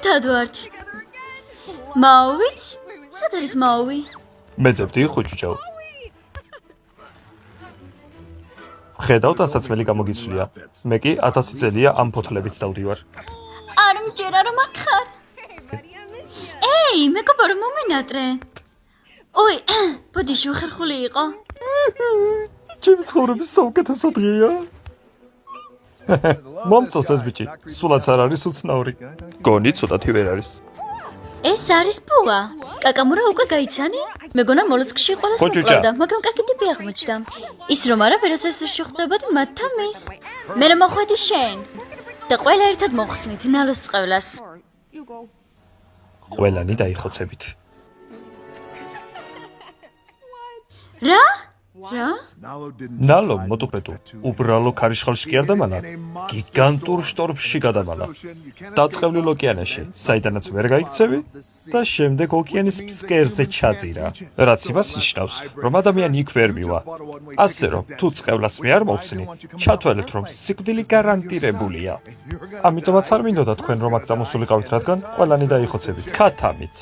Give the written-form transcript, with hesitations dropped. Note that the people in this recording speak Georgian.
ერთად ვართ. მაუვიც? სად არის მაუვი? მეძებდი ხუჭიჭო. ხედავთ ასაცმელი გამოგიცვლია. მე კი 1000 წელია ამ ფოთლებით დავდივარ. არ მჯერა რომ აქ ხარ. ეი, მეგობარო მომენატრე. ოი, ბოდიში უხერხული იყო. ჩემი ცხოვრების საუკეთესო დღეა. მომწონს ეს ბიჭი, სულაც არ არის უცნაური. გონი ცოტათი ვერ არის. ეს არის ბუა. კაკამურა უკვე გაიცანი? მეგონა მოლუსკში ყველას მოკლავდა, მაგრამ კარგი ტიპი აღმოჩნდა. ის რომ არა ვერასოდეს შეხვდებოდი მათთან მის. მე რომ მოხვედი შენ. და ყველა ერთად მოხსნით ნალოს წყევლას. ყველანი დაიხოცებით. რა? რა? ნალო მოტუპეტუ უბრალო ქარიშხალში კი არ დამალა, გიგანტურ შტორმში გადამალა. დაწყევლილ ოკეანეში, საიდანაც ვერ გაიქცევი და შემდეგ ოკეანის ფსკერზე ჩაძირა. რაც იმას ნიშნავს, რომ ადამიანი იქ ვერ მივა. ასე რომ, თუ წყევლას მე არ მოხსნი, ჩათვალეთ, რომ სიკვდილი გარანტირებულია. ამიტომაც არ მინდოდა თქვენ რომ აქ წამოსულიყავით, რადგან ყველანი დაიხოცებით. ქათამიც.